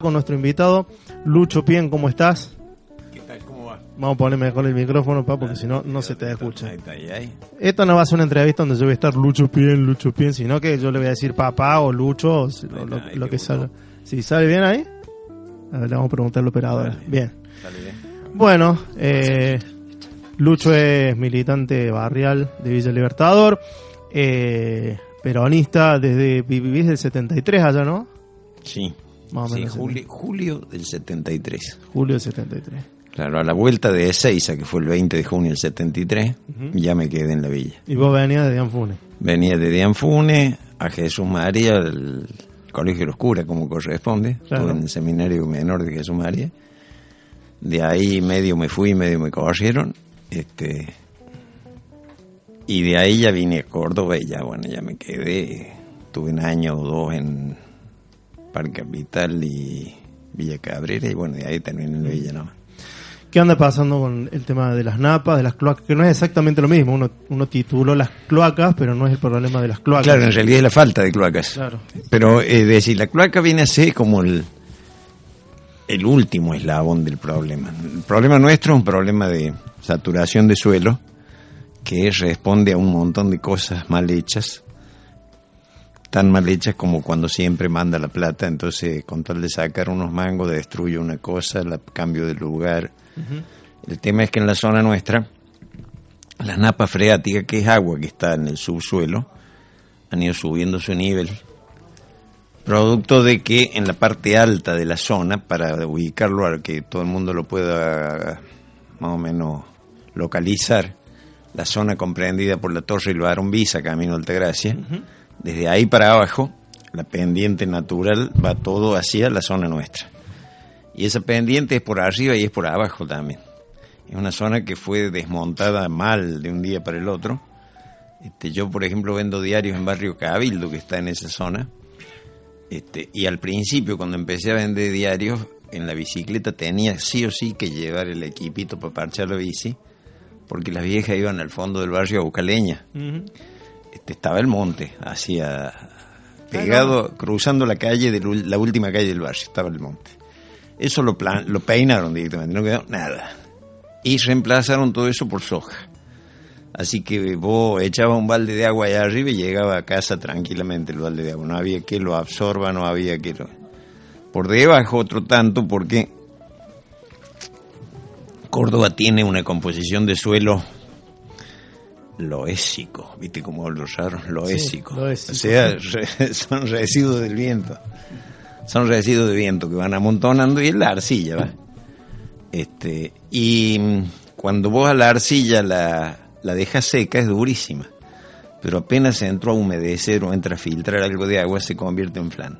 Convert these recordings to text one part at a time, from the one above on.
Con nuestro invitado, Lucho Pien, ¿cómo estás? ¿Qué tal? ¿Cómo va? Vamos a poner mejor el micrófono, porque si no, no se te escucha. Ahí. Esto no va a ser una entrevista donde yo voy a estar Lucho Pien, sino que yo le voy a decir papá o Lucho, o lo que salga. ¿Sí sale bien ahí? A ver, le vamos a preguntar al operador. Bien. Sale bien. Bueno, Lucho es militante barrial de Villa Libertador, peronista, vivís del 73 allá, ¿no? Sí. Más o menos. Sí, julio del 73. Julio del 73. Claro, a la vuelta de Ezeiza, que fue el 20 de junio del 73, ya me quedé en la villa. ¿Y vos venías de Dianfune? Venía de Dianfune a Jesús María, el Colegio de los Curas, como corresponde. Claro. Estuve en el seminario menor de Jesús María. De ahí medio me fui, medio me corrieron. Y de ahí ya vine a Córdoba y ya me quedé. Tuve un año o dos en Parque Capital y Villa Cabrera, y de ahí terminé en la villa nomás. ¿Qué anda pasando con el tema de las napas, de las cloacas? Que no es exactamente lo mismo, uno tituló las cloacas, pero no es el problema de las cloacas. Claro, en realidad es la falta de cloacas. Claro. Pero decir, la cloaca viene a ser como el último eslabón del problema. El problema nuestro es un problema de saturación de suelo que responde a un montón de cosas mal hechas, tan mal hechas como cuando siempre manda la plata. Entonces, con tal de sacar unos mangos, destruye una cosa, la cambio de lugar. El tema es que en la zona nuestra, las napas freáticas, que es agua que está en el subsuelo, han ido subiendo su nivel, producto de que en la parte alta de la zona, para ubicarlo a que todo el mundo lo pueda más o menos localizar, la zona comprendida por la Torre del Barón Visa, camino Altagracia, desde ahí para abajo, la pendiente natural va todo hacia la zona nuestra. Y esa pendiente es por arriba y es por abajo también. Es una zona que fue desmontada mal de un día para el otro. Yo, por ejemplo, vendo diarios en Barrio Cabildo, que está en esa zona. Y al principio, cuando empecé a vender diarios, en la bicicleta tenía sí o sí que llevar el equipito para parchar la bici, porque las viejas iban al fondo del barrio a buscar leña. Estaba el monte, hacia pegado, cruzando la calle, la última calle del barrio, estaba el monte. Eso lo peinaron directamente, no quedó nada. Y reemplazaron todo eso por soja. Así que vos echabas un balde de agua allá arriba y llegaba a casa tranquilamente el balde de agua. No había que lo absorba, no había que lo... Por debajo otro tanto, porque Córdoba tiene una composición de suelo loésico, ¿viste cómo hablo raro? Loésico. Sí, loésico. O sea, son residuos del viento. Son residuos de viento que van amontonando y es la arcilla, ¿va? Y cuando vos a la arcilla la dejas seca, es durísima. Pero apenas se entró a humedecer o entra a filtrar algo de agua, se convierte en flan.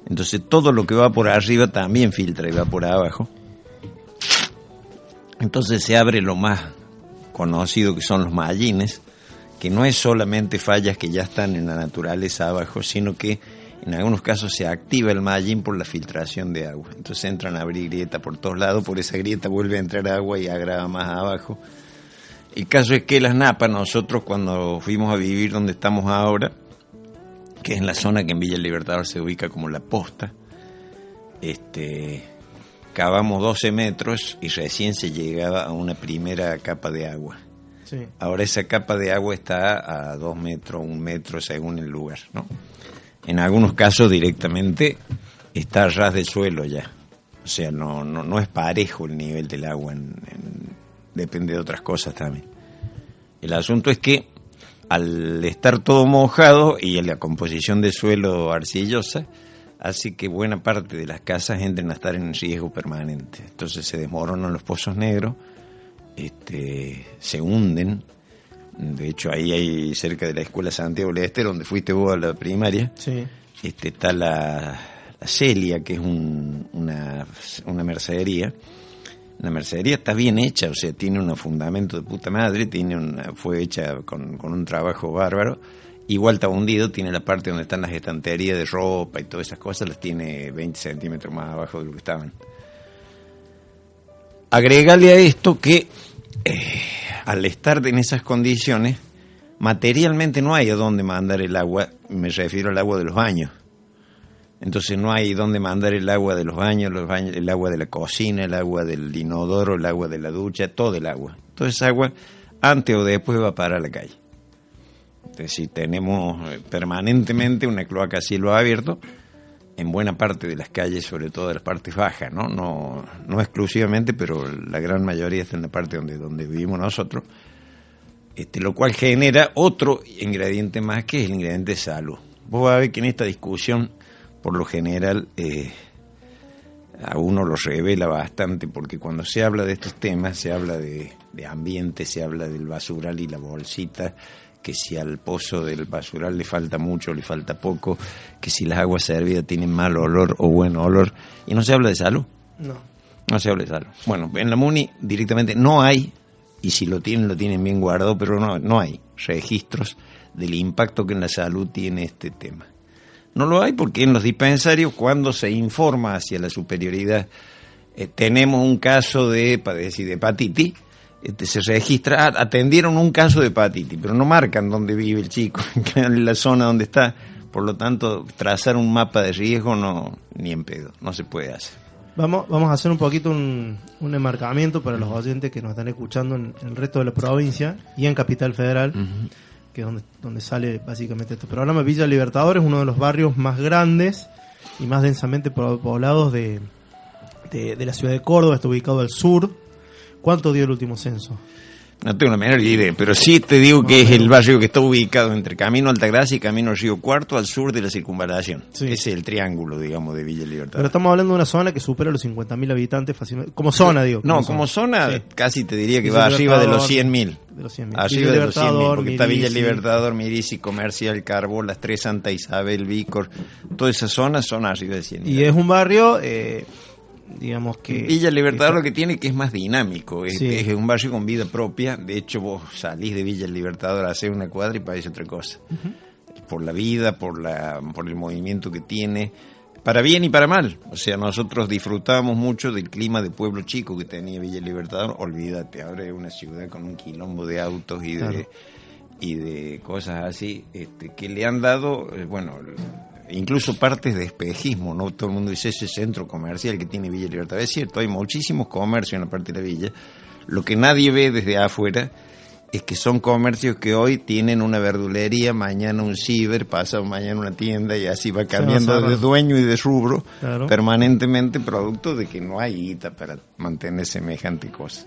Entonces todo lo que va por arriba también filtra y va por abajo. Entonces se abre lo más conocido, que son los mallines, que no es solamente fallas que ya están en la naturaleza abajo, sino que en algunos casos se activa el mallín por la filtración de agua. Entonces entran a abrir grieta por todos lados, por esa grieta vuelve a entrar agua y agrava más abajo. El caso es que las napas, nosotros cuando fuimos a vivir donde estamos ahora, que es en la zona que en Villa Libertador se ubica como La Posta, cavamos 12 metros y recién se llegaba a una primera capa de agua. Sí. Ahora esa capa de agua está a 2 metros, 1 metro según el lugar, ¿no? En algunos casos directamente está a ras del suelo ya. O sea, no es parejo el nivel del agua, depende de otras cosas también. El asunto es que al estar todo mojado y la composición del suelo arcillosa, hace que buena parte de las casas entren a estar en riesgo permanente. Entonces se desmoronan los pozos negros, se hunden. De hecho, ahí hay, cerca de la escuela Santiago del Este, donde fuiste vos a la primaria, Sí. Está la Celia, que es una mercedería. La mercedería está bien hecha, o sea, tiene un fundamento de puta madre, fue hecha con un trabajo bárbaro. Igual está hundido, tiene la parte donde están las estanterías de ropa y todas esas cosas, las tiene 20 centímetros más abajo de lo que estaban. Agregale a esto que al estar en esas condiciones, materialmente no hay a dónde mandar el agua, me refiero al agua de los baños. Entonces no hay dónde mandar el agua de los baños, el agua de la cocina, el agua del inodoro, el agua de la ducha, todo el agua. Toda esa agua, antes o después, va a parar a la calle. Entonces, si tenemos permanentemente una cloaca a cielo abierto, en buena parte de las calles, sobre todo de las partes bajas, no exclusivamente, pero la gran mayoría está en la parte donde vivimos nosotros, lo cual genera otro ingrediente más, que es el ingrediente de salud. Vos vas a ver que en esta discusión, por lo general, a uno lo revela bastante, porque cuando se habla de estos temas, se habla de ambiente, se habla del basural y la bolsita, que si al pozo del basural le falta mucho, le falta poco, que si las aguas servidas tienen mal olor o buen olor, y no se habla de salud. No se habla de salud. Bueno, en la MUNI directamente no hay, y si lo tienen bien guardado, pero no hay registros del impacto que en la salud tiene este tema. No lo hay porque en los dispensarios, cuando se informa hacia la superioridad, tenemos un caso de hepatitis, se registra, atendieron un caso de hepatitis, pero no marcan dónde vive el chico, en la zona donde está. Por lo tanto, trazar un mapa de riesgo ni en pedo, no se puede hacer. Vamos a hacer un poquito un enmarcamiento para los oyentes que nos están escuchando en el resto de la provincia y en Capital Federal, que es donde sale básicamente este programa. Villa Libertador es uno de los barrios más grandes y más densamente poblados de la ciudad de Córdoba. Está ubicado al sur. ¿Cuánto dio el último censo? No tengo la menor idea, pero sí te digo que es el barrio que está ubicado entre Camino Altagracia y Camino Río Cuarto, al sur de la circunvalación. Sí. Ese es el triángulo, digamos, de Villa Libertador. Pero estamos hablando de una zona que supera los 50.000 habitantes fácilmente. Como zona, digo. Como zona, sí. Casi te diría que va arriba de los 100.000. Arriba de los 100.000, porque está Villa Libertador, Mirisi, Comercial, Carbó, Las Tres, Santa Isabel, Vícor. Todas esas zonas son arriba de 100.000. Y es un barrio... digamos que Villa Libertador lo que tiene que es más dinámico, es un barrio con vida propia. De hecho, vos salís de Villa Libertador a hacer una cuadra y parece otra cosa. Por la vida, por el movimiento que tiene, para bien y para mal. O sea, nosotros disfrutábamos mucho del clima de pueblo chico que tenía Villa Libertador. Olvídate, ahora es una ciudad con un quilombo de autos y de cosas así, que le han dado, incluso partes de espejismo, ¿no? Todo el mundo dice ese centro comercial que tiene Villa Libertador. Es cierto, hay muchísimos comercios en la parte de la villa. Lo que nadie ve desde afuera es que son comercios que hoy tienen una verdulería, mañana un ciber, pasado mañana una tienda, y así va cambiando de dueño y de rubro permanentemente, producto de que no hay guita para mantener semejante cosa.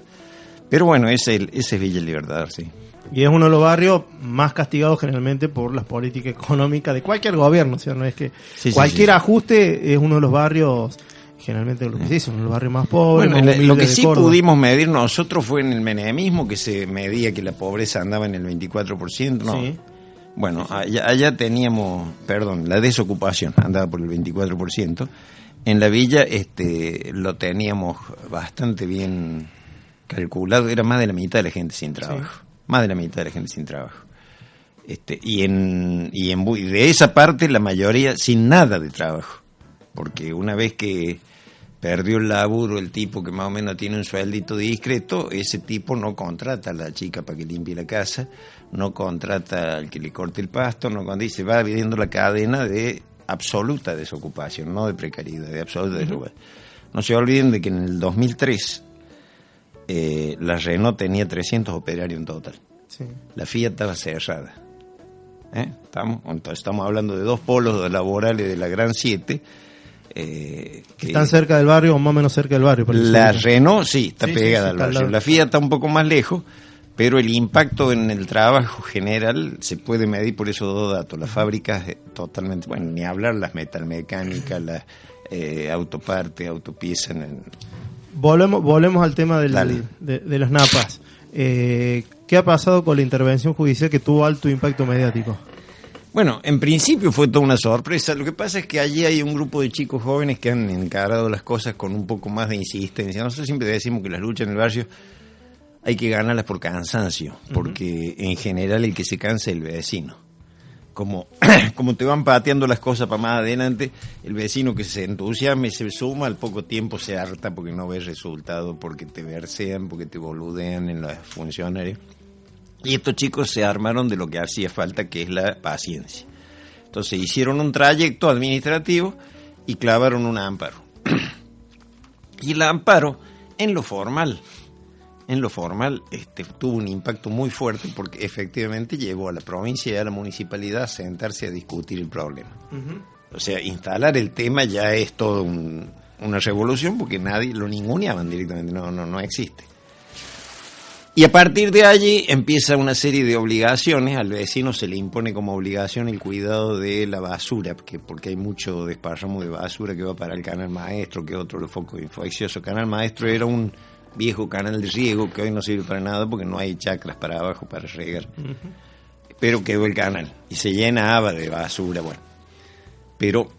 Pero bueno, ese es Villa Libertador, sí. Y es uno de los barrios más castigados generalmente por las políticas económicas de cualquier gobierno. O sea, no es que cualquier ajuste es uno de los barrios, generalmente lo que se dice, uno de los barrios más pobres. Bueno, lo que sí pudimos medir nosotros fue en el menemismo, que se medía que la pobreza andaba en el 24%. No. Sí. Bueno, allá teníamos, la desocupación andaba por el 24%. En la villa lo teníamos bastante bien calculado, era más de la mitad de la gente sin trabajo. Sí. Más de la mitad de la gente sin trabajo. Y de esa parte la mayoría sin nada de trabajo. Porque una vez que perdió el laburo el tipo que más o menos tiene un sueldito discreto, ese tipo no contrata a la chica para que limpie la casa, no contrata al que le corte el pasto, se va viviendo la cadena de absoluta desocupación, no de precariedad, de absoluta desocupación. No se olviden de que en el 2003 la Renault tenía 300 operarios en total. Sí. La Fiat estaba cerrada. Estamos hablando de dos polos laborales de la Gran 7. Que están cerca del barrio o más o menos cerca del barrio. La Renault sí, está pegada al barrio. La Fiat está un poco más lejos, pero el impacto en el trabajo general se puede medir por esos dos datos. Las fábricas totalmente, ni hablar, las metalmecánicas, las autopartes, autopiezas. Volvemos al tema de las napas. ¿Qué ha pasado con la intervención judicial que tuvo alto impacto mediático? Bueno, en principio fue toda una sorpresa. Lo que pasa es que allí hay un grupo de chicos jóvenes que han encarado las cosas con un poco más de insistencia. Nosotros siempre decimos que las luchas en el barrio hay que ganarlas por cansancio, porque en general el que se cansa es el vecino. Como te van pateando las cosas para más adelante, el vecino que se entusiasma y se suma, al poco tiempo se harta porque no ve resultado, porque te versean, porque te boludean en los funcionarios. Y estos chicos se armaron de lo que hacía falta, que es la paciencia. Entonces hicieron un trayecto administrativo y clavaron un amparo. Y el amparo, en lo formal, tuvo un impacto muy fuerte porque efectivamente llevó a la provincia y a la municipalidad a sentarse a discutir el problema. Uh-huh. O sea, instalar el tema ya es todo una revolución porque nadie lo ninguneaban directamente, no existe. Y a partir de allí empieza una serie de obligaciones. Al vecino se le impone como obligación el cuidado de la basura, porque hay mucho desparramo de basura que va para el Canal Maestro, que es otro foco infeccioso. Canal Maestro era un viejo canal de riego que hoy no sirve para nada porque no hay chacras para abajo para regar. Uh-huh. Pero quedó el canal y se llenaba de basura, bueno. Pero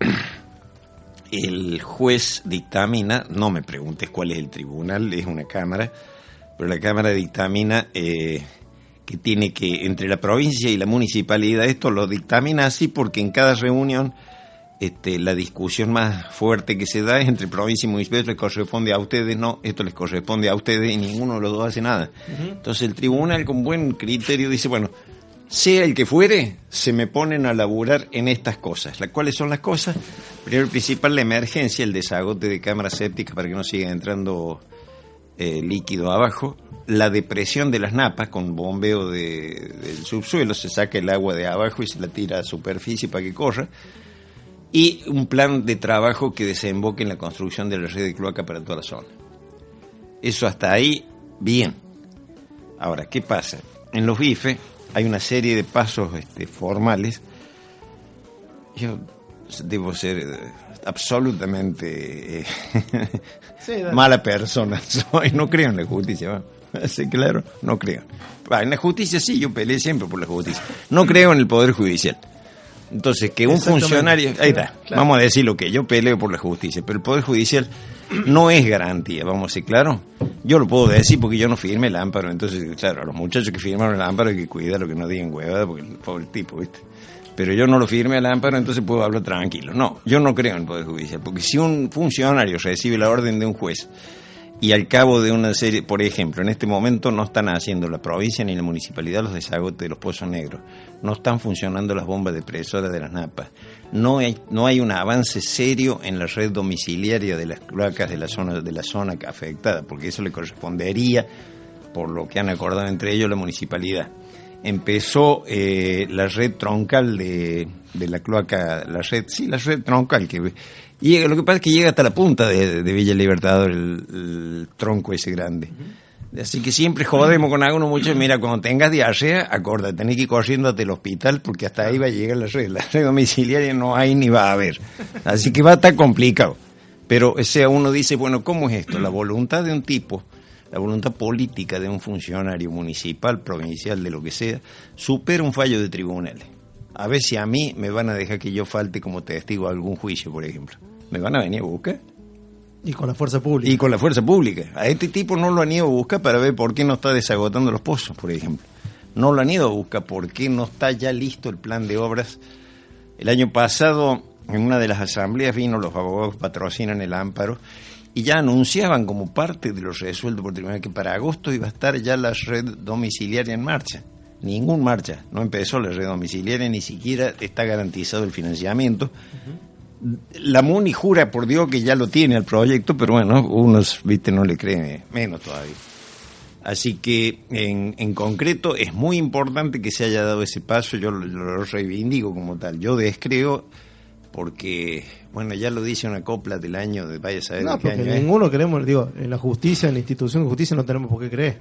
el juez dictamina, no me preguntes cuál es el tribunal, es una cámara, pero la Cámara dictamina que tiene que, entre la provincia y la municipalidad, esto lo dictamina así porque en cada reunión la discusión más fuerte que se da es entre provincia y municipalidad. Les corresponde a ustedes, no, esto les corresponde a ustedes y ninguno de los dos hace nada. Uh-huh. Entonces el tribunal con buen criterio dice, bueno, sea el que fuere, se me ponen a laburar en estas cosas. ¿Cuáles son las cosas? Primero y principal, la emergencia, el desagote de cámaras sépticas para que no siga entrando líquido abajo, la depresión de las napas con bombeo del subsuelo, se saca el agua de abajo y se la tira a superficie para que corra, y un plan de trabajo que desemboque en la construcción de la red de cloaca para toda la zona. Eso hasta ahí, bien. Ahora, ¿qué pasa? En los bifes hay una serie de pasos formales. Yo debo ser absolutamente mala persona soy, no creo en la justicia, sí, claro, no creo. En la justicia sí, yo peleé siempre por la justicia, no creo en el poder judicial. Entonces, que un funcionario, ahí está, claro. Vamos a decir lo que yo peleo por la justicia, pero el poder judicial no es garantía, vamos a ser claros. Yo lo puedo decir porque yo no firmé el amparo, entonces, claro, a los muchachos que firmaron el amparo hay que cuidar lo que no digan huevada, porque el pobre tipo, ¿viste? Pero yo no lo firmé al amparo, entonces puedo hablar tranquilo. No, yo no creo en el Poder Judicial, porque si un funcionario recibe la orden de un juez y al cabo de una serie, por ejemplo, en este momento no están haciendo la provincia ni la municipalidad los desagotes de los pozos negros, no están funcionando las bombas depresoras de las napas, no hay un avance serio en la red domiciliaria de las cloacas de la zona afectada, porque eso le correspondería, por lo que han acordado entre ellos, la municipalidad. Empezó la red troncal de la cloaca, la red troncal que llega, lo que pasa es que llega hasta la punta de Villa Libertador el tronco ese grande. Así que siempre jodemos con algunos muchos, mira, cuando tengas diarrea, acorda, tenés que ir corriendo hasta el hospital porque hasta ahí va a llegar la red domiciliaria no hay ni va a haber. Así que va a estar complicado. Pero o sea, uno dice, bueno, ¿cómo es esto? La voluntad de un tipo, la voluntad política de un funcionario municipal, provincial, de lo que sea, supera un fallo de tribunales. A ver si a mí me van a dejar que yo falte como testigo a algún juicio, por ejemplo. ¿Me van a venir a buscar? Y con la fuerza pública. Y con la fuerza pública. A este tipo no lo han ido a buscar para ver por qué no está desagotando los pozos, por ejemplo. No lo han ido a buscar por qué no está ya listo el plan de obras. El año pasado, en una de las asambleas, vino los abogados patrocinan el amparo y ya anunciaban como parte de lo resuelto por tribunal que para agosto iba a estar ya la red domiciliaria en marcha. Ningún marcha, no empezó la red domiciliaria, ni siquiera está garantizado el financiamiento. Uh-huh. La MUNI jura por Dios que ya lo tiene el proyecto, pero bueno, unos, viste, no le creen, menos todavía. Así que en concreto es muy importante que se haya dado ese paso, yo lo reivindico como tal. Yo descreo porque, bueno, ya lo dice una copla del año de vaya a saber no, de qué año porque ninguno queremos, digo, en la justicia, en la institución de justicia no tenemos por qué creer.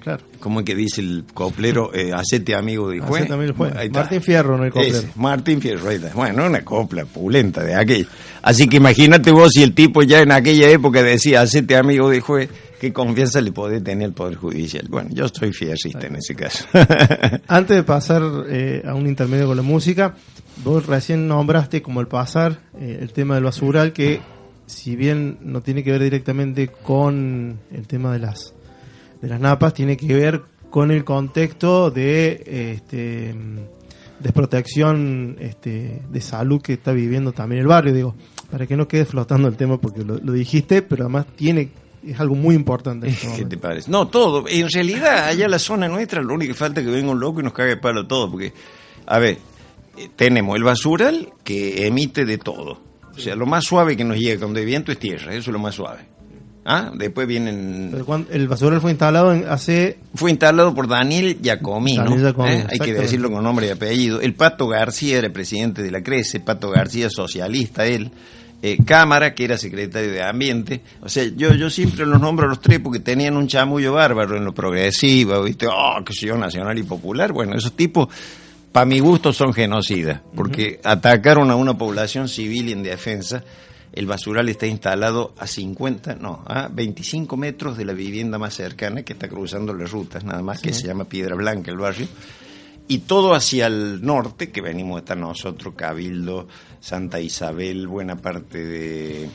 Claro. ¿Cómo es que dice el coplero? Hacete amigo del juez. Martín Fierro, no el coplero. Martín Fierro, ahí está. Bueno, una copla pulenta de aquello. Así que imagínate vos si el tipo ya en aquella época decía hacete amigo del juez, ¿qué confianza le podés tener al Poder Judicial? Bueno, yo soy fierrista en ese caso. Antes de pasar a un intermedio con la música, vos recién nombraste como el pasar el tema del basural, que si bien no tiene que ver directamente con el tema de las napas, tiene que ver con el contexto de desprotección de salud que está viviendo también el barrio, digo, para que no quede flotando el tema porque lo dijiste, pero además es algo muy importante. ¿Qué te parece? No, todo, en realidad allá en la zona nuestra lo único que falta es que venga un loco y nos cague palo todo, porque, a ver, tenemos el basural que emite de todo. O sea, lo más suave que nos llega cuando hay viento es tierra, eso es lo más suave. Después vienen... Pero el basural fue instalado Fue instalado por Daniel Giacomino, hay que decirlo con nombre y apellido. El Pato García era presidente de la CRECE, Pato García socialista, él. Cámara, que era secretario de Ambiente. O sea, yo siempre los nombro a los tres porque tenían un chamullo bárbaro en lo progresivo, ¿viste? Qué sé yo, nacional y popular. Bueno, esos tipos, para mi gusto, son genocidas, porque atacaron a una población civil y en defensa. El basural está instalado a 25 metros de la vivienda más cercana, que está cruzando las rutas, nada más, que se llama Piedra Blanca, el barrio. Y todo hacia el norte, que venimos a estar nosotros, Cabildo, Santa Isabel, buena parte de...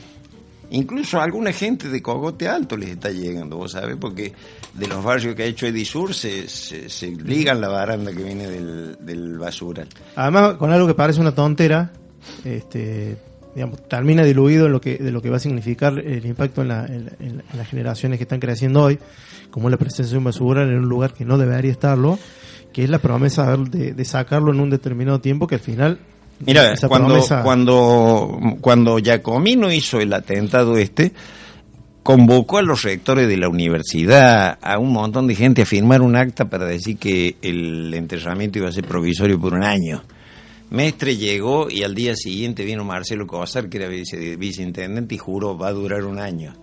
Incluso alguna gente de Cogote Alto les está llegando, vos sabés, porque de los barrios que ha hecho Edisur se ligan la baranda que viene del basural. Además, con algo que parece una tontera, digamos, termina diluido de lo que va a significar el impacto en las generaciones que están creciendo hoy, como la presencia de un basural en un lugar que no debería estarlo, que es la promesa de sacarlo en un determinado tiempo, que al final... Mira, cuando Giacomino hizo el atentado convocó a los rectores de la universidad, a un montón de gente a firmar un acta para decir que el enterramiento iba a ser provisorio por un año. Mestre llegó y al día siguiente vino Marcelo Cosar, que era viceintendente, y juró, va a durar un año.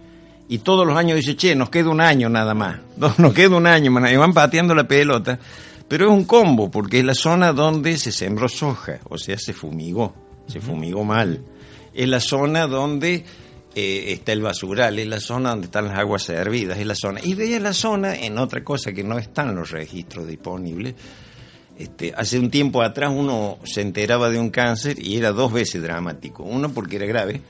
Y todos los años dice, nos queda un año nada más. Nos queda un año, y van pateando la pelota. Pero es un combo, porque es la zona donde se sembró soja, o sea, se fumigó mal. Es la zona donde está el basural, es la zona donde están las aguas servidas, es la zona. Y de ahí es la zona, en otra cosa que no están los registros disponibles. Hace un tiempo atrás uno se enteraba de un cáncer y era 2 veces dramático. Uno porque era grave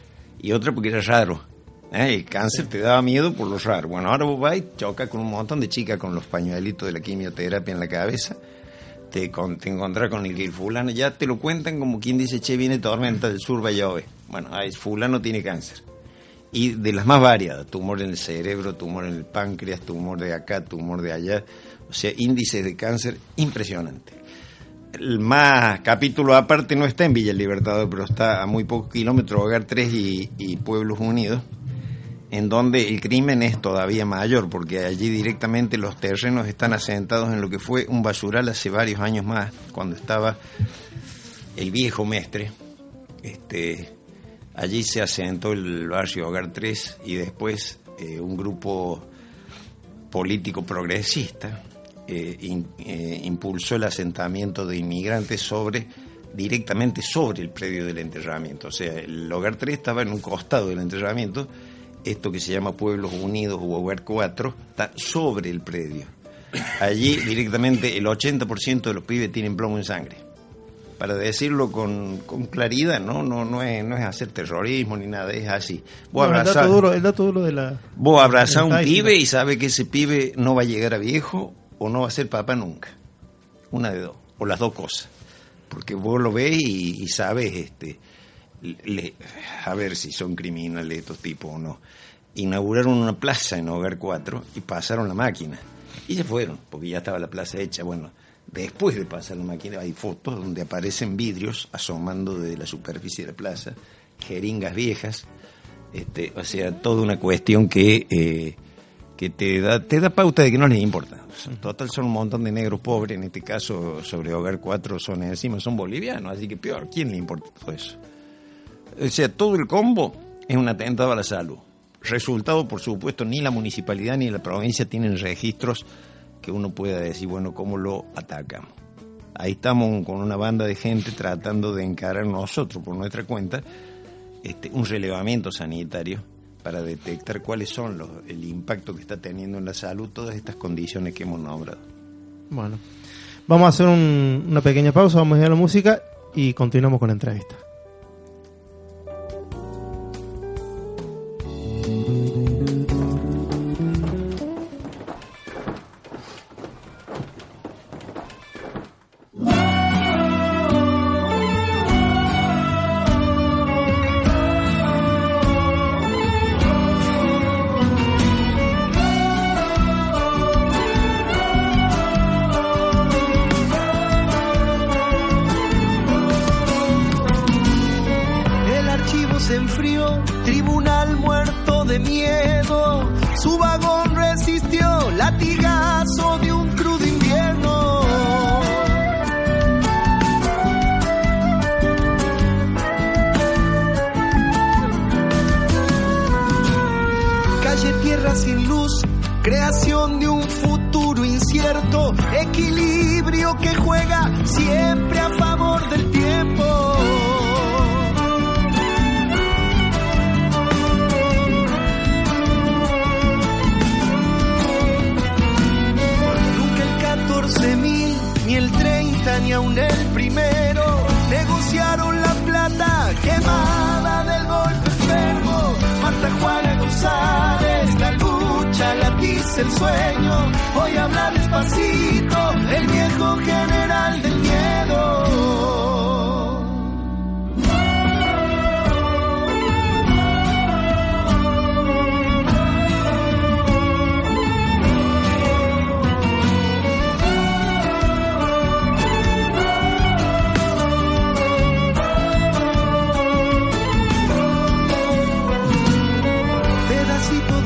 y otro porque era raro. El cáncer te daba miedo por lo raro. Bueno, ahora vos vas y chocas con un montón de chicas con los pañuelitos de la quimioterapia en la cabeza. Te encontrás con el fulano, ya te lo cuentan como quien dice, viene tormenta del sur, va a llover. Bueno, fulano tiene cáncer. Y de las más variadas, tumor en el cerebro, tumor en el páncreas, tumor de acá, tumor de allá. O sea, índices de cáncer impresionante. El más capítulo aparte no está en Villa Libertador, pero está a muy pocos kilómetros, Hogar 3 y Pueblos Unidos, en donde el crimen es todavía mayor, porque allí directamente los terrenos están asentados en lo que fue un basural hace varios años más, cuando estaba el viejo Mestre. Allí se asentó el barrio Hogar 3 y después un grupo político progresista impulsó el asentamiento de inmigrantes directamente sobre el predio del enterramiento. O sea, el Hogar 3 estaba en un costado del enterramiento. Esto que se llama Pueblos Unidos o Hogar 4 está sobre el predio. Allí directamente el 80% de los pibes tienen plomo en sangre. Para decirlo con claridad, no es hacer terrorismo ni nada, es así. El dato duro de la... Vos abrazás a un pibe y sabes que ese pibe no va a llegar a viejo o no va a ser papá nunca. Una de dos, o las dos cosas. Porque vos lo ves y sabes a ver si son criminales estos tipos o no. Inauguraron una plaza en Hogar 4 y pasaron la máquina. Y se fueron, porque ya estaba la plaza hecha. Bueno, después de pasar la máquina hay fotos donde aparecen vidrios asomando de la superficie de la plaza, jeringas viejas, o sea, toda una cuestión que te da pauta de que no les importa. En total son un montón de negros pobres, en este caso sobre Hogar 4 son bolivianos, así que peor, ¿quién le importa todo eso? O sea, todo el combo es un atentado a la salud. Resultado, por supuesto, ni la municipalidad ni la provincia tienen registros que uno pueda decir, bueno, ¿cómo lo atacamos? Ahí estamos con una banda de gente tratando de encarar nosotros, por nuestra cuenta, un relevamiento sanitario para detectar cuáles son el impacto que está teniendo en la salud todas estas condiciones que hemos nombrado. Bueno, vamos a hacer una pequeña pausa, vamos a ir a la música y continuamos con la entrevista. miedo, su vagón resistió latigazo de un crudo invierno. Calle tierra sin luz, creación de un futuro incierto, equilibrio que juega siempre a favor del tiempo. Nunca el 14.000, ni el 30, ni aún el primero negociaron la plata quemada del golpe enfermo. Marta Juana González, la lucha, latiza el sueño. Hoy habla despacito el viejo general del miedo.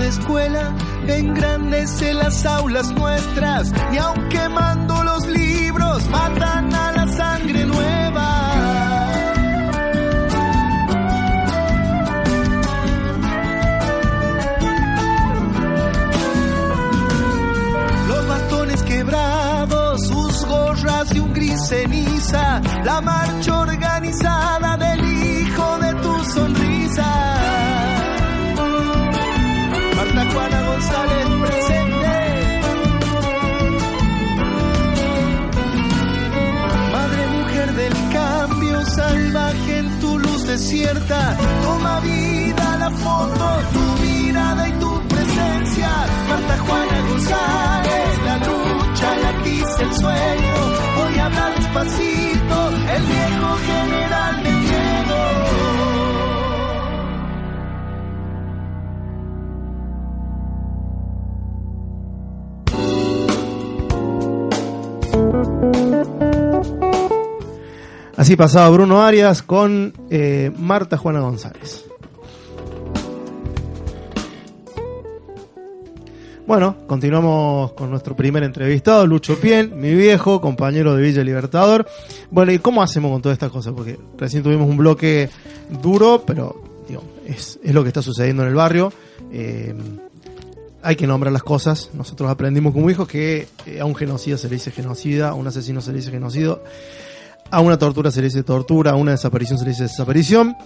Escuela engrandece las aulas nuestras, y aun quemando los libros matan a la sangre nueva. Los bastones quebrados, sus gorras de un gris ceniza, la marcha organizada del hijo de tu sonrisa. Marta Juana González presente. Madre mujer del cambio salvaje en tu luz desierta, toma vida la foto, tu mirada y tu presencia. Marta Juana González, la lucha, latiza el sueño. Hoy habla despacito el viejo general del miedo. Así pasaba Bruno Arias con Marta Juana González. Bueno, continuamos con nuestro primer entrevistado, Lucho Pien, mi viejo, compañero de Villa Libertador. Bueno, ¿y cómo hacemos con todas estas cosas? Porque recién tuvimos un bloque duro, pero digo, es lo que está sucediendo en el barrio. Hay que nombrar las cosas. Nosotros aprendimos como hijos que a un genocida se le dice genocida, a un asesino se le dice genocidio, a una tortura se le dice tortura, a una desaparición se le dice desaparición,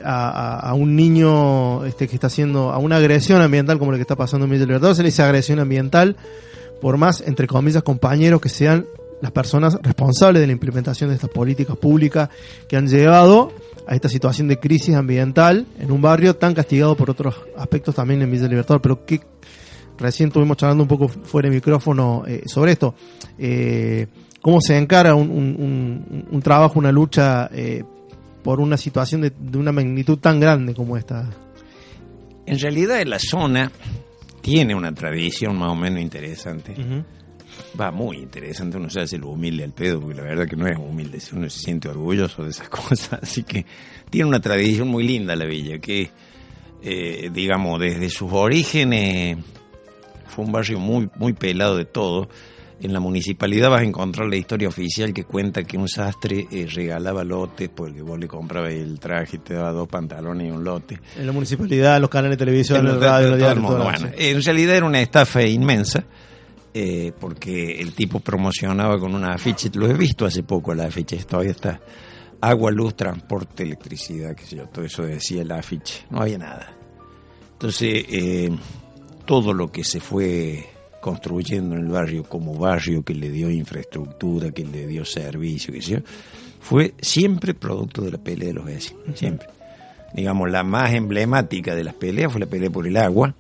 a un niño que está haciendo, a una agresión ambiental como la que está pasando en Villa Libertador se le dice agresión ambiental, por más, entre comillas, compañeros que sean las personas responsables de la implementación de estas políticas públicas que han llevado a esta situación de crisis ambiental en un barrio tan castigado por otros aspectos también en Villa Libertador. Pero que recién estuvimos charlando un poco fuera de micrófono sobre esto. ¿Cómo se encara un trabajo, una lucha por una situación de una magnitud tan grande como esta? En realidad la zona tiene una tradición más o menos interesante. Uh-huh. Va, muy interesante. Uno se hace lo humilde al pedo, porque la verdad que no es humilde, uno se siente orgulloso de esas cosas. Así que tiene una tradición muy linda la villa, que digamos, desde sus orígenes fue un barrio muy, muy pelado de todo. En la municipalidad vas a encontrar la historia oficial que cuenta que un sastre regalaba lotes porque vos le comprabas el traje y te daba 2 pantalones y un lote. En la municipalidad, los canales de televisión, el radio, todo el mundo. Bueno, en realidad era una estafa inmensa, porque el tipo promocionaba con una afiche, lo he visto hace poco el afiche, todavía está: agua, luz, transporte, electricidad, qué sé yo, todo eso decía el afiche, no había nada. Entonces, todo lo que se fue construyendo en el barrio como barrio que le dio infraestructura, que le dio servicio, que sé yo, fue siempre producto de la pelea de los vecinos, siempre. Digamos, la más emblemática de las peleas fue la pelea por el agua,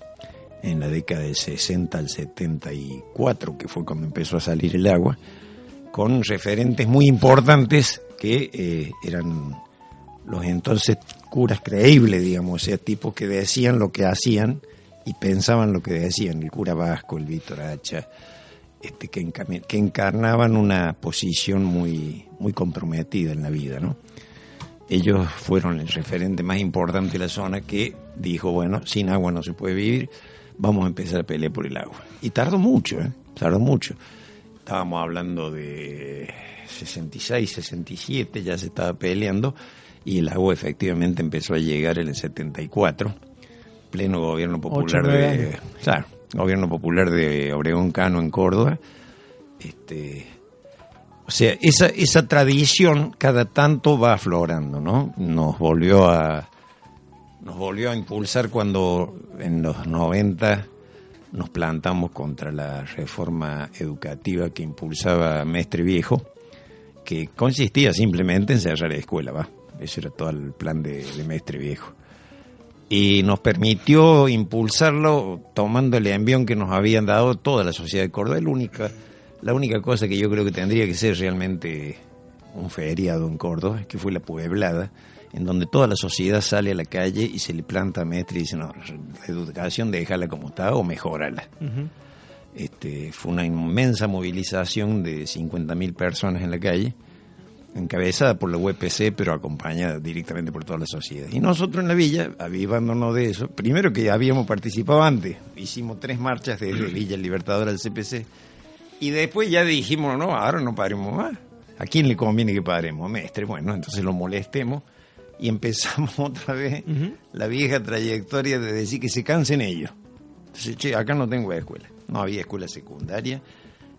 en la década del 60 al 74, que fue cuando empezó a salir el agua, con referentes muy importantes que eran los entonces curas creíbles, digamos, o sea, tipos que decían lo que hacían y pensaban lo que decían, el cura Vasco, el Víctor Hacha, que encarnaban una posición muy, muy comprometida en la vida, ¿no? ellos fueron el referente más importante de la zona que dijo, bueno, sin agua no se puede vivir, vamos a empezar a pelear por el agua. Y tardó mucho, tardó mucho. Estábamos hablando de 66, 67, ya se estaba peleando, y el agua efectivamente empezó a llegar en el 74, pleno gobierno popular gobierno popular de Obregón Cano en Córdoba. O sea, esa tradición cada tanto va aflorando, ¿no? Nos volvió a impulsar cuando en los 90 nos plantamos contra la reforma educativa que impulsaba Mestre Viejo, que consistía simplemente en cerrar la escuela, Ese era todo el plan de Mestre Viejo. Y nos permitió impulsarlo tomando el envión que nos habían dado toda la sociedad de Córdoba. La única cosa que yo creo que tendría que ser realmente un feriado en Córdoba, que fue la Pueblada, en donde toda la sociedad sale a la calle y se le planta a Mestre y dice, no, la educación déjala como está o mejórala. Uh-huh. Fue una inmensa movilización de 50.000 personas en la calle, encabezada por la UPC, pero acompañada directamente por toda la sociedad. Y nosotros en la villa, avivándonos de eso, primero que habíamos participado antes, hicimos 3 marchas desde Villa Libertadora al CPC, y después ya dijimos, no, ahora no paremos más. ¿A quién le conviene que paremos? Mestre. Bueno, entonces lo molestemos y empezamos otra vez la vieja trayectoria de decir que se cansen ellos. Entonces, acá no tengo escuela. No había escuela secundaria.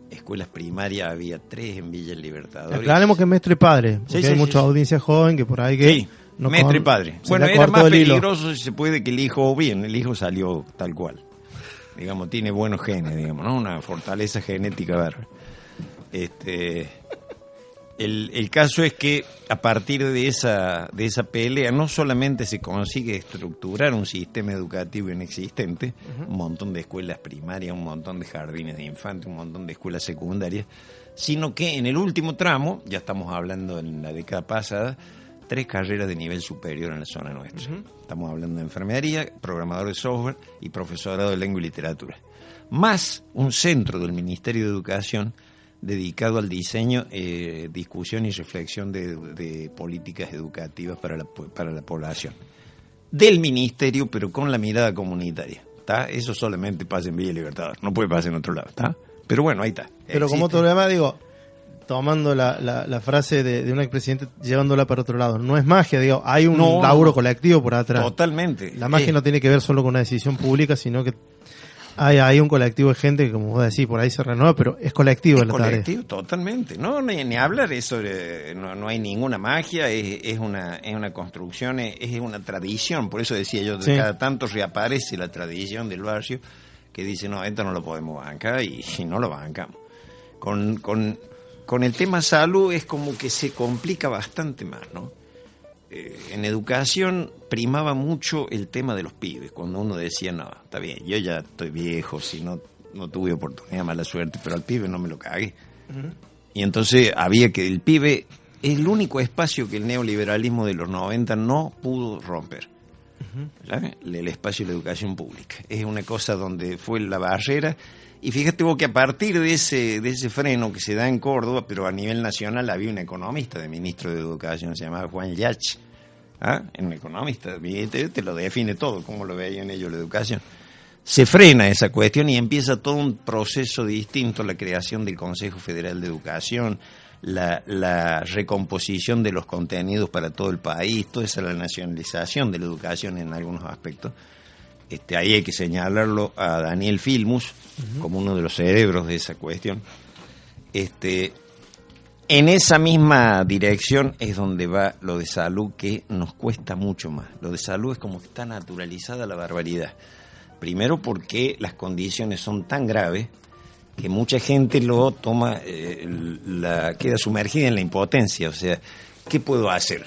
Escuelas primarias había 3 en Villa Libertadores. Aclaremos que Mestre Padre, porque hay mucha audiencia joven que por ahí que... Sí, no Mestre Padre. Bueno, era más peligroso si se puede que el hijo, bien, el hijo salió tal cual. Digamos, tiene buenos genes, digamos, ¿no? Una fortaleza genética bárbara. El caso es que a partir de esa pelea no solamente se consigue estructurar un sistema educativo inexistente, un montón de escuelas primarias, un montón de jardines de infantes, un montón de escuelas secundarias, sino que en el último tramo, ya estamos hablando en la década pasada, 3 carreras de nivel superior en la zona nuestra. Estamos hablando de enfermería, programador de software y profesorado de lengua y literatura. Más un centro del Ministerio de Educación dedicado al diseño, discusión y reflexión de políticas educativas para la población. Del Ministerio, pero con la mirada comunitaria. ¿Está? Eso solamente pasa en Villa Libertador, no puede pasar en otro lado. ¿Está? Pero bueno, ahí está. Pero existe. Como otro problema, digo, tomando la frase de un expresidente, llevándola para otro lado. No es magia, digo, hay un laburo colectivo por atrás. Totalmente. La magia no tiene que ver solo con una decisión pública, sino que hay un colectivo de gente que, como vos decís, por ahí se renueva, pero es colectivo la tarea. Es colectivo, totalmente. No, ni hablar eso, no hay ninguna magia, es una construcción, es una tradición. Por eso decía yo, cada tanto reaparece la tradición del barrio que dice, no, esto no lo podemos bancar y no lo bancamos. Con el tema salud es como que se complica bastante más, ¿no? En educación primaba mucho el tema de los pibes, cuando uno decía, no, está bien, yo ya estoy viejo, si no tuve oportunidad, mala suerte, pero al pibe no me lo cagué. Uh-huh. Y entonces había que el pibe es el único espacio que el neoliberalismo de los 90 no pudo romper. Uh-huh. El espacio de la educación pública. Es una cosa donde fue la barrera. Y fíjate vos que a partir de ese freno que se da en Córdoba, pero a nivel nacional, había un economista de ministro de Educación, se llamaba Juan Yach. Un economista, te lo define todo, cómo lo veían ellos la educación. Se frena esa cuestión y empieza todo un proceso distinto, la creación del Consejo Federal de Educación, la recomposición de los contenidos para todo el país, toda esa la nacionalización de la educación en algunos aspectos. Ahí hay que señalarlo a Daniel Filmus como uno de los cerebros de esa cuestión. En esa misma dirección es donde va lo de salud, que nos cuesta mucho más. Lo de salud es como que está naturalizada la barbaridad. Primero porque las condiciones son tan graves que mucha gente lo toma, queda sumergida en la impotencia. O sea, ¿qué puedo hacer?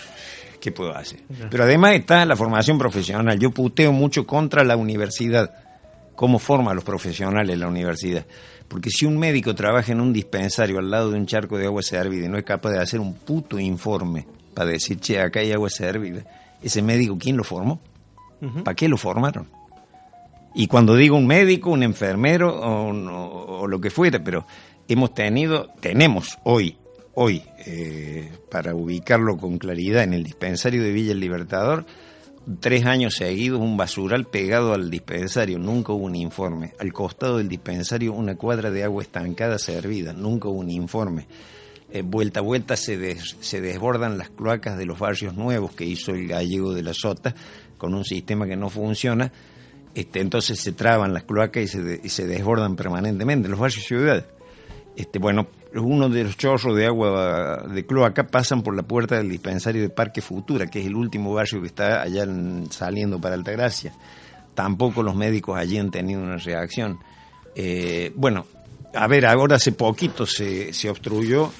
¿Qué puedo hacer? Pero además está la formación profesional. Yo puteo mucho contra la universidad, cómo forma a los profesionales la universidad. Porque si un médico trabaja en un dispensario al lado de un charco de agua servida y no es capaz de hacer un puto informe para decir, che, acá hay agua servida, ese médico, ¿quién lo formó? Uh-huh. ¿Para qué lo formaron? Y cuando digo un médico, un enfermero o lo que fuera, pero tenemos hoy hoy, para ubicarlo con claridad, en el dispensario de Villa El Libertador, 3 años seguidos un basural pegado al dispensario, nunca hubo un informe. Al costado del dispensario una cuadra de agua estancada servida, nunca hubo un informe. Vuelta a vuelta se desbordan las cloacas de los barrios nuevos que hizo el gallego de la Sota, con un sistema que no funciona. Entonces se traban las cloacas y se desbordan permanentemente los barrios ciudades. Bueno, uno de los chorros de agua de cloaca pasan por la puerta del dispensario de Parque Futura, que es el último barrio que está allá saliendo para Altagracia. Tampoco los médicos allí han tenido una reacción. Bueno, a ver, ahora hace poquito se obstruyó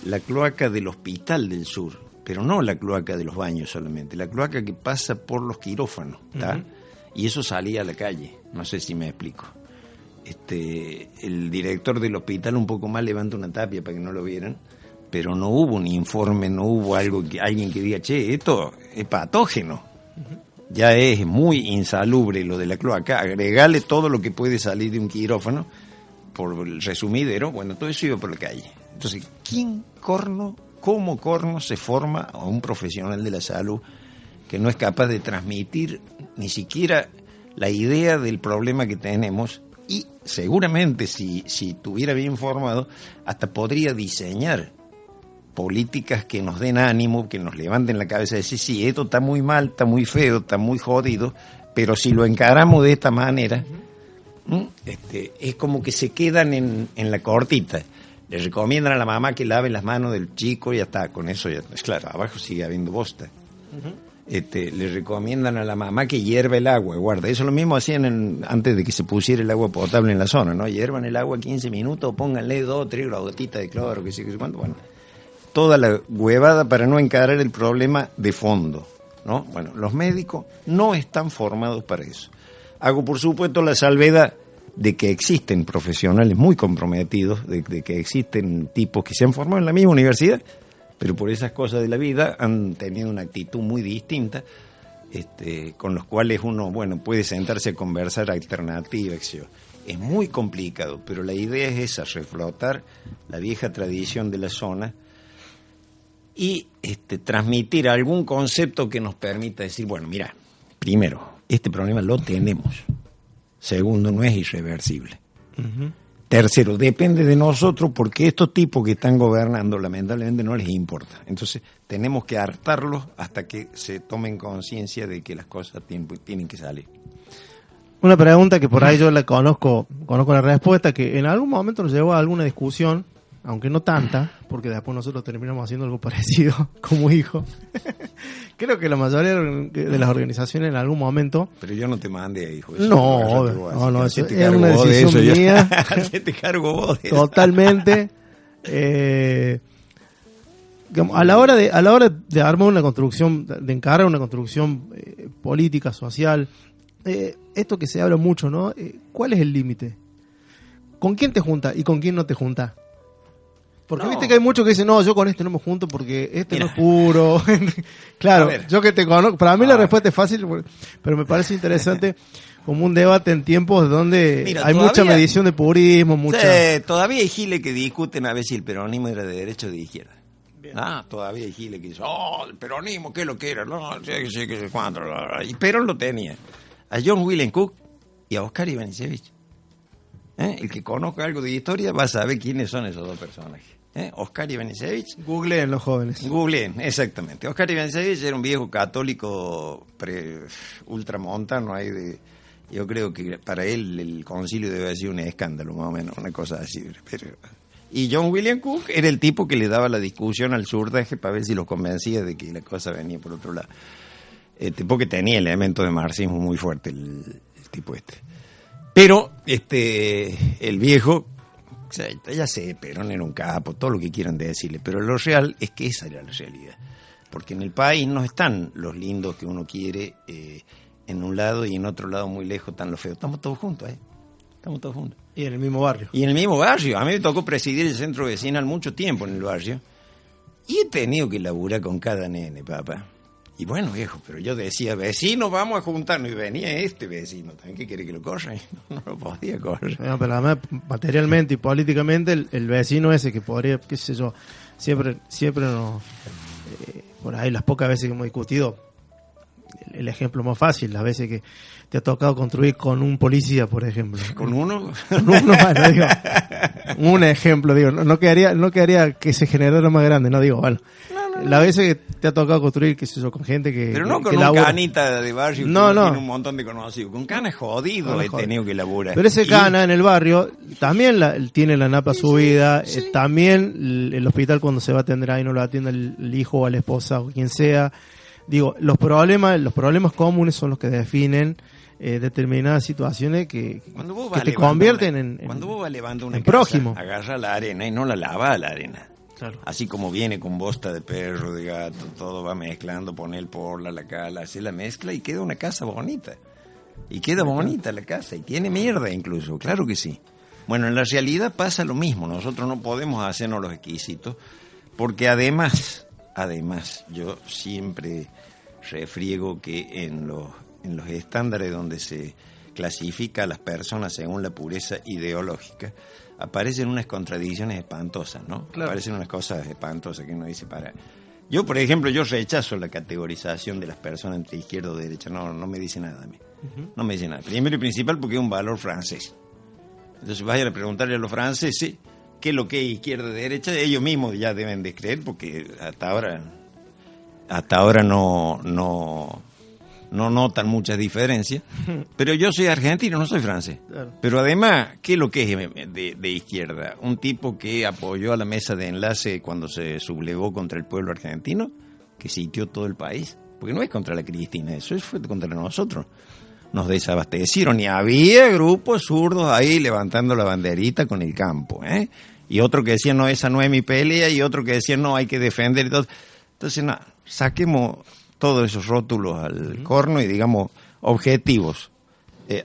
la cloaca del Hospital del Sur, pero no la cloaca de los baños solamente, la cloaca que pasa por los quirófanos, ¿está? Uh-huh. Y eso salía a la calle, no sé si me explico. El director del hospital un poco más levanta una tapia para que no lo vieran, pero no hubo un informe, no hubo alguien que diga, che, esto es patógeno. Uh-huh. Ya es muy insalubre lo de la cloaca, agregarle todo lo que puede salir de un quirófano por el resumidero, bueno, todo eso iba por la calle. Entonces, cómo corno se forma a un profesional de la salud que no es capaz de transmitir ni siquiera la idea del problema que tenemos? Y seguramente si estuviera bien formado, hasta podría diseñar políticas que nos den ánimo, que nos levanten la cabeza y decir, sí, esto está muy mal, está muy feo, está muy jodido, pero si lo encaramos de esta manera, es como que se quedan en la cortita. Le recomiendan a la mamá que lave las manos del chico y ya está, con eso ya, es claro, abajo sigue habiendo bosta. Uh-huh. Le recomiendan a la mamá que hierva el agua, guarda, eso lo mismo hacían antes de que se pusiera el agua potable en la zona, ¿no? Hiervan el agua 15 minutos, pónganle 2 o 3 gotitas de cloro, que sé cuánto, bueno, toda la huevada para no encarar el problema de fondo, ¿no? Bueno, los médicos no están formados para eso. Hago por supuesto la salvedad de que existen profesionales muy comprometidos, de que existen tipos que se han formado en la misma universidad, pero por esas cosas de la vida han tenido una actitud muy distinta, con los cuales uno, bueno, puede sentarse a conversar alternativas. Es muy complicado, pero la idea es esa, reflotar la vieja tradición de la zona y transmitir algún concepto que nos permita decir, bueno, mira, primero, este problema lo tenemos. Segundo, no es irreversible. Uh-huh. Tercero, depende de nosotros porque estos tipos que están gobernando lamentablemente no les importa. Entonces tenemos que hartarlos hasta que se tomen conciencia de que las cosas tienen que salir. Una pregunta que por ahí yo la conozco la respuesta, que en algún momento nos llevó a alguna discusión, aunque no tanta, porque después nosotros terminamos haciendo algo parecido como hijo. Creo que la mayoría de las organizaciones en algún momento... Pero yo no te mandé, hijo. No, eso es una decisión mía. Te cargo vos de eso. Totalmente. A la hora de armar una construcción, de encarar una construcción política, social, esto que se habla mucho, ¿no? ¿Cuál es el límite? ¿Con quién te juntas y con quién no te juntas? Porque viste que hay muchos que dicen, no, yo con este no me junto porque no es puro. Claro, yo que te conozco, para mí la respuesta es fácil, pero me parece interesante como un debate en tiempos donde hay mucha medición de purismo, todavía hay giles que discuten a ver si el peronismo era de derecha o de izquierda. Todavía hay giles que dicen, el peronismo, ¿qué es lo que era? No, sé cuánto. Y Perón lo tenía. A John William Cook y a Oscar Ivanišević. El que conozca algo de historia va a saber quiénes son esos dos personajes. Oscar Ivanišević. Googleen los jóvenes. Googleen, exactamente. Oscar Ivanišević era un viejo católico ultramontano. Yo creo que para él el concilio debe haber sido un escándalo, más o menos, una cosa así. Y John William Cook era el tipo que le daba la discusión al surdaje para ver si los convencía de que la cosa venía por otro lado. Porque tenía elementos de marxismo muy fuerte el tipo Pero el viejo, o sea, ya sé, Perón era un capo, todo lo que quieran decirle, pero lo real es que esa era la realidad. Porque en el país no están los lindos que uno quiere en un lado y en otro lado muy lejos están los feos. Estamos todos juntos, Estamos todos juntos. Y en el mismo barrio. Y en el mismo barrio. A mí me tocó presidir el centro vecinal mucho tiempo en el barrio. Y he tenido que laburar con cada nene, papá. Y bueno, viejo, pero yo decía, vecinos, vamos a juntarnos. Y venía este vecino, ¿también qué quiere que lo corra? No lo podía correr. No, pero además, materialmente y políticamente, el vecino ese que podría, qué sé yo, siempre nos... por ahí las pocas veces que hemos discutido, el ejemplo más fácil, las veces que te ha tocado construir con un policía, por ejemplo. ¿Con uno? Con uno, bueno, digo, un ejemplo, digo, no quedaría que se generara más grande, no digo, bueno. La veces que te ha tocado construir, qué sé yo, con gente que... Pero no que con un labura. canita de barrio que no. tiene un montón de conocidos. Con cana jodido he tenido que laburar. Pero ese cana en el barrio también tiene la napa subida, sí. También el hospital cuando se va a atender ahí no lo atiende el hijo o la esposa o quien sea. Digo, los problemas comunes son los que definen determinadas situaciones que te convierten cuando vos vas levantando una en casa, prójimo. agarra la arena y no la lava la arena. Claro. Así como viene con bosta de perro, de gato, todo va mezclando, pone el porla, la cala, hace la mezcla y queda una casa bonita. Y queda bonita la casa y tiene mierda incluso, claro que sí. Bueno, en la realidad pasa lo mismo, nosotros no podemos hacernos los exquisitos porque además, yo siempre refriego que en los estándares donde se clasifica a las personas según la pureza ideológica, aparecen unas contradicciones espantosas, ¿no? Claro. Aparecen unas cosas espantosas que uno dice para... Yo, por ejemplo, yo rechazo la categorización de las personas entre izquierda o derecha, no me dice nada a mí. No me dice nada. Primero y principal porque es un valor francés. Entonces vayan a preguntarle a los franceses qué es lo que es izquierda y derecha, ellos mismos ya deben de creer porque hasta ahora no notan muchas diferencias, pero yo soy argentino, no soy francés. Claro. Pero además, ¿qué es lo que es de izquierda? Un tipo que apoyó a la mesa de enlace cuando se sublevó contra el pueblo argentino, que sitió todo el país, porque no es contra la Cristina, eso fue contra nosotros. Nos desabastecieron y había grupos zurdos ahí levantando la banderita con el campo, y otro que decía, no, esa no es mi pelea, y otro que decía, no, hay que defender y todo. Entonces, saquemos todos esos rótulos al corno y digamos objetivos,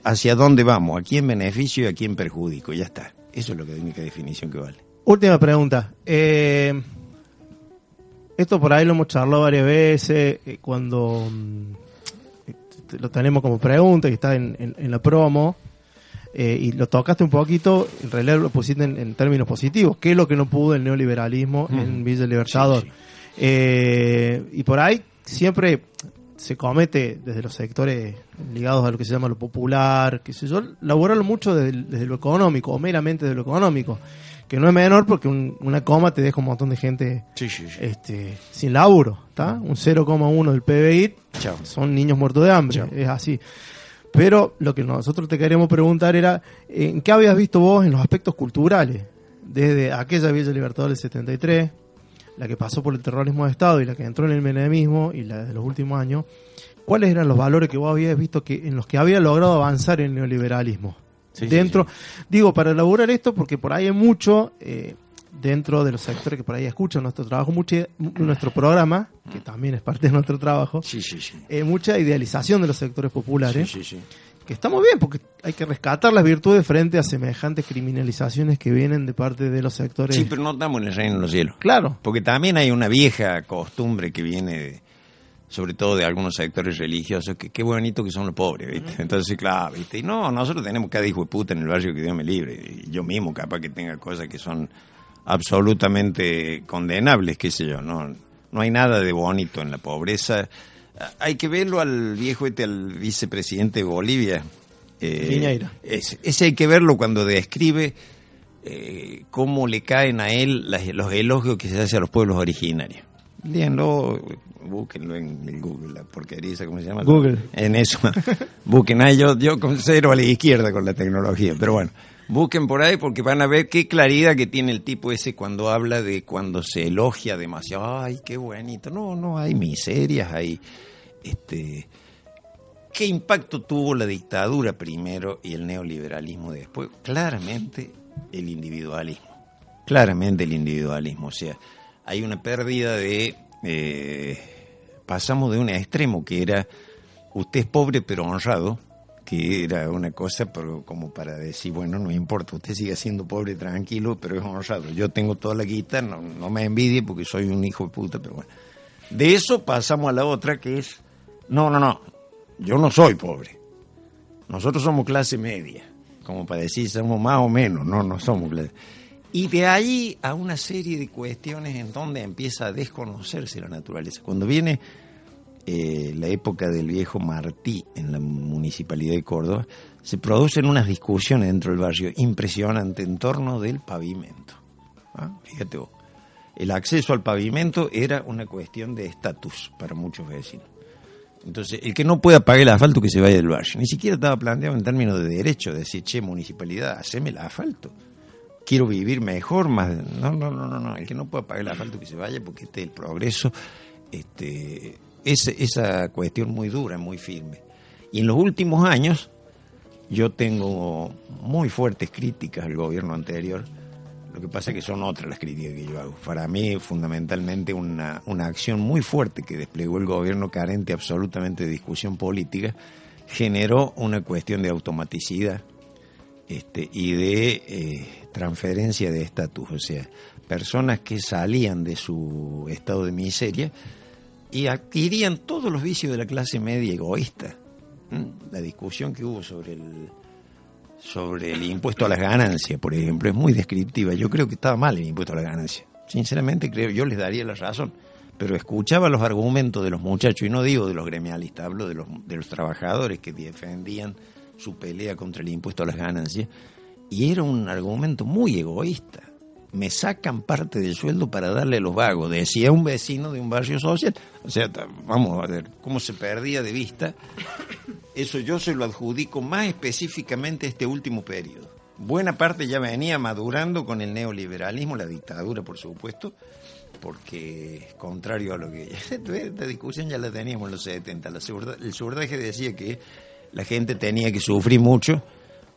hacia dónde vamos, a quién beneficio y a quién perjudico, ya está. Eso es lo que es la única definición que vale. Última pregunta. Esto por ahí lo hemos charlado varias veces, cuando lo tenemos como pregunta y está en la promo, y lo tocaste un poquito, en realidad lo pusiste en términos positivos. ¿Qué es lo que no pudo el neoliberalismo en Villa Libertador? Sí. Y por ahí siempre se comete desde los sectores ligados a lo que se llama lo popular, que se yo, laborarlo mucho desde lo económico, o meramente de lo económico, que no es menor porque una coma te deja un montón de gente sin laburo, ¿está? Un 0,1 del PBI, son niños muertos de hambre, es así. Pero lo que nosotros te queríamos preguntar era, ¿en qué habías visto vos en los aspectos culturales? Desde aquella Villa Libertador del 73, la que pasó por el terrorismo de Estado y la que entró en el menemismo y la de los últimos años, ¿cuáles eran los valores que vos habías visto en los que había logrado avanzar el neoliberalismo? Digo, para elaborar esto, porque por ahí hay mucho, dentro de los sectores que por ahí escuchan nuestro trabajo, nuestro programa, que también es parte de nuestro trabajo, mucha idealización de los sectores populares, que está muy bien, porque hay que rescatar las virtudes frente a semejantes criminalizaciones que vienen de parte de los sectores. Sí, pero no estamos en el reino de los cielos. Claro. Porque también hay una vieja costumbre que viene sobre todo de algunos sectores religiosos, que qué bonito que son los pobres, ¿viste? Entonces, claro, ¿viste? Y no, nosotros tenemos cada hijo de puta en el barrio, que Dios me libre. Y yo mismo capaz que tenga cosas que son absolutamente condenables, qué sé yo, no hay nada de bonito en la pobreza. Hay que verlo al viejo al vicepresidente de Bolivia, Piñeira. Ese hay que verlo cuando describe cómo le caen a él los elogios que se hace a los pueblos originarios. Léanlo, búsquenlo en el Google, la porquería esa, ¿cómo se llama? Google. En eso, busquen ahí, yo considero a la izquierda con la tecnología, pero bueno, busquen por ahí porque van a ver qué claridad que tiene el tipo ese cuando habla de cuando se elogia demasiado. Ay, qué bonito. No, hay miserias, hay ¿qué impacto tuvo la dictadura primero y el neoliberalismo después? Claramente el individualismo. O sea, hay una pérdida de pasamos de un extremo que era usted es pobre pero honrado, que era una cosa como para decir, bueno, no importa, usted sigue siendo pobre tranquilo, pero es honrado. Yo tengo toda la guita, no me envidie porque soy un hijo de puta, pero bueno. De eso pasamos a la otra, que es, no, yo no soy pobre. Nosotros somos clase media, como para decir, somos más o menos, no somos clase. Y de ahí a una serie de cuestiones en donde empieza a desconocerse la naturaleza. Cuando viene la época del viejo Martí en la Municipalidad de Córdoba, se producen unas discusiones dentro del barrio impresionantes en torno del pavimento. Fíjate vos, el acceso al pavimento era una cuestión de estatus para muchos vecinos. Entonces, el que no pueda pagar el asfalto, que se vaya del barrio. Ni siquiera estaba planteado en términos de derecho, de decir, che, municipalidad, haceme el asfalto. Quiero vivir mejor, más. No. El que no pueda pagar el asfalto, que se vaya, porque el progreso, esa cuestión muy dura, muy firme. Y en los últimos años, yo tengo muy fuertes críticas al gobierno anterior. Lo que pasa es que son otras las críticas que yo hago. Para mí, fundamentalmente, una acción muy fuerte que desplegó el gobierno, carente absolutamente de discusión política, generó una cuestión de automaticidad y de transferencia de estatus. O sea, personas que salían de su estado de miseria y adquirían todos los vicios de la clase media egoísta. La discusión que hubo sobre el impuesto a las ganancias, por ejemplo, es muy descriptiva. Yo creo que estaba mal el impuesto a las ganancias. Sinceramente creo, yo les daría la razón, pero escuchaba los argumentos de los muchachos, y no digo de los gremialistas, hablo de los trabajadores que defendían su pelea contra el impuesto a las ganancias, y era un argumento muy egoísta. Me sacan parte del sueldo para darle a los vagos, decía un vecino de un barrio social. O sea, vamos a ver cómo se perdía de vista. Eso yo se lo adjudico más específicamente a este último periodo. Buena parte ya venía madurando con el neoliberalismo, la dictadura, por supuesto, porque contrario a lo que... Esta discusión ya la teníamos en los 70. El surdaje decía que la gente tenía que sufrir mucho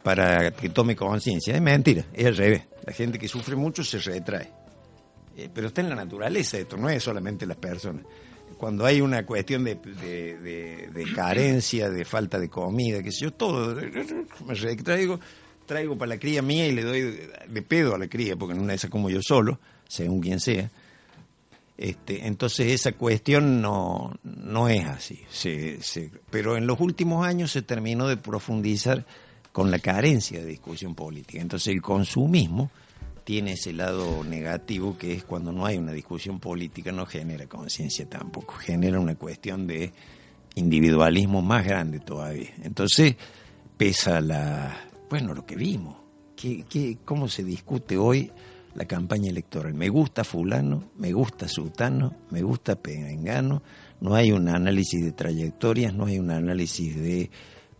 para que tome conciencia. Es mentira, es al revés. La gente que sufre mucho se retrae. Pero está en la naturaleza esto, no es solamente las personas. Cuando hay una cuestión de carencia, de falta de comida, qué sé yo, todo, me retraigo, traigo para la cría mía y le doy de pedo a la cría, porque en una de esas como yo solo, según quien sea. Entonces esa cuestión no es así. Pero en los últimos años se terminó de profundizar con la carencia de discusión política. Entonces el consumismo tiene ese lado negativo, que es cuando no hay una discusión política, no genera conciencia tampoco, genera una cuestión de individualismo más grande todavía. Entonces pesa lo que vimos, cómo se discute hoy la campaña electoral. Me gusta fulano, me gusta sutano, me gusta pengano, no hay un análisis de trayectorias, no hay un análisis de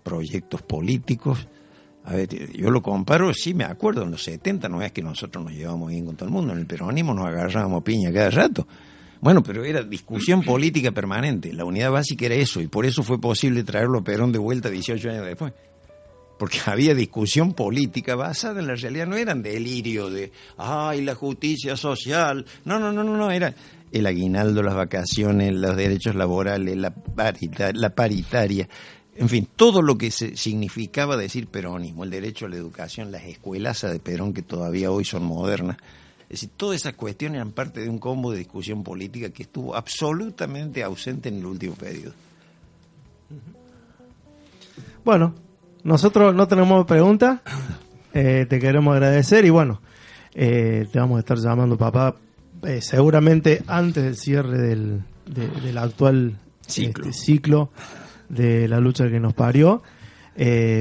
proyectos políticos. A ver, yo lo comparo, sí me acuerdo, en los 70 no es que nosotros nos llevamos bien con todo el mundo, en el peronismo nos agarrábamos piña cada rato. Bueno, pero era discusión política permanente, la unidad básica era eso, y por eso fue posible traerlo a Perón de vuelta 18 años después. Porque había discusión política basada en la realidad, no eran delirio de, la justicia social, no, era el aguinaldo, las vacaciones, los derechos laborales, la paritaria. En fin, todo lo que significaba decir peronismo, el derecho a la educación, las escuelazas de Perón que todavía hoy son modernas. Es decir, todas esas cuestiones eran parte de un combo de discusión política que estuvo absolutamente ausente en el último periodo. Bueno, nosotros no tenemos preguntas, te queremos agradecer y bueno, te vamos a estar llamando, papá, seguramente antes del cierre del actual ciclo de la lucha que nos parió,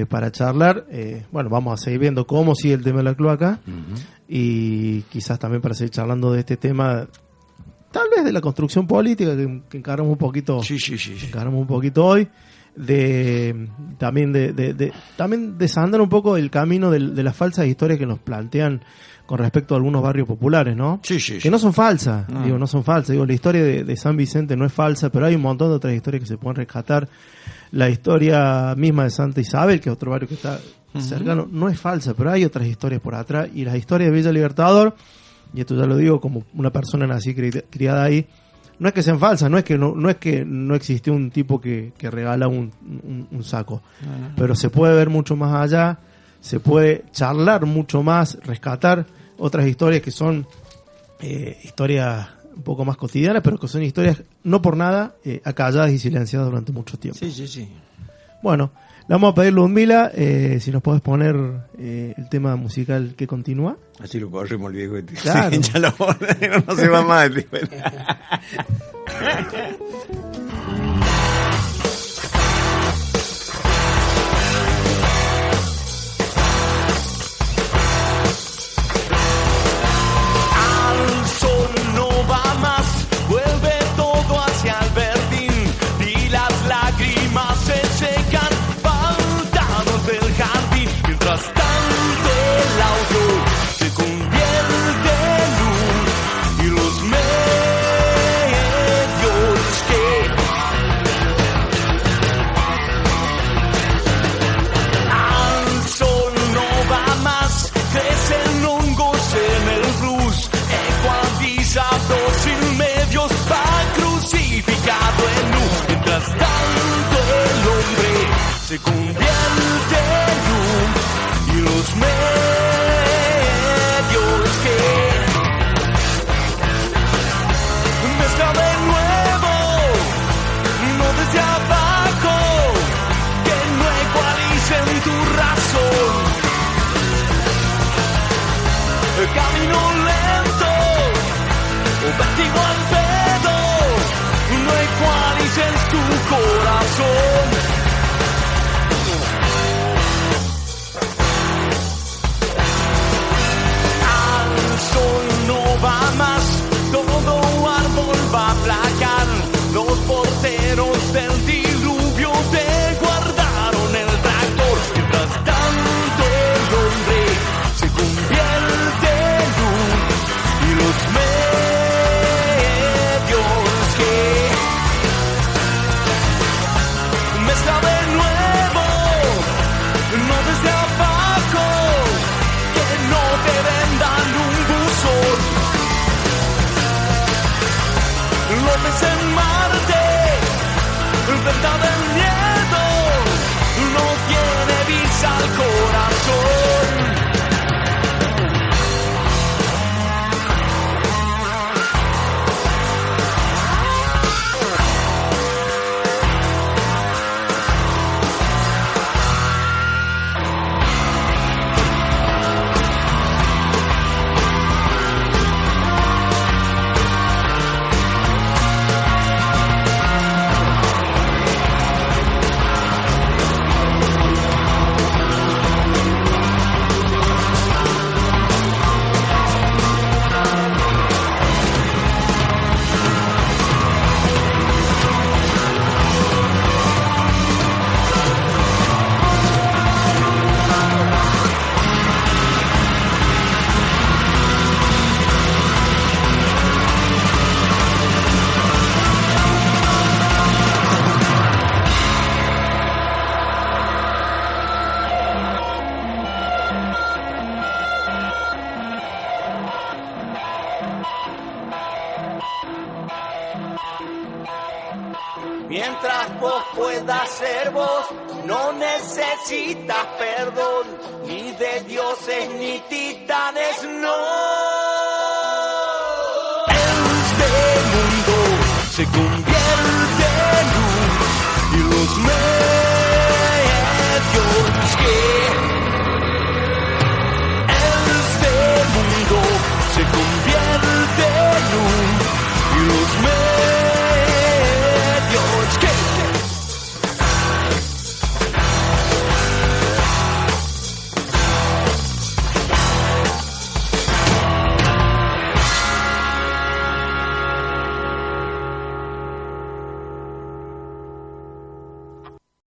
para charlar. Bueno, vamos a seguir viendo cómo sigue el tema de la cloaca, y quizás también para seguir charlando de este tema, tal vez de la construcción política que encaramos un poquito, encaramos un poquito hoy, también desandar un poco el camino de las falsas historias que nos plantean con respecto a algunos barrios populares, ¿no? Que no son falsas, no son falsas. La historia de San Vicente no es falsa, pero hay un montón de otras historias que se pueden rescatar. La historia misma de Santa Isabel, que es otro barrio que está cercano, no es falsa, pero hay otras historias por atrás. Y las historias de Villa Libertador, y esto ya lo digo como una persona nacida y criada ahí, no es que sean falsas, no es que no existió un tipo que regala un saco, pero se puede ver mucho más allá, se puede charlar mucho más, rescatar otras historias que son historias un poco más cotidianas, pero que son historias no por nada acalladas y silenciadas durante mucho tiempo. Sí. Bueno, le vamos a pedir, Ludmila, si nos podés poner el tema musical que continúa. Así lo corrimos el viejo. Claro. Ya no se va más. Sin medios va crucificado en luz. Mientras tanto el hombre se convierte en luz y los medios que mezcla de nuevo, no desde abajo, que no ecualicen tu razón. El camino lento, vértigo al pedo, no ecualices tu corazón. Al sol no va más, todo árbol va a aplacar. Los porteros del diluvio te guardaron el tractor. Mientras tanto el hombre se convierte en luz y los mezcla de nuevo, no desde abajo, que no te vendan un buzón. López en Marte, venta del miedo, no tiene visa al corazón. Mientras vos puedas ser vos, no necesitas perdón, ni de dioses ni titanes, no. El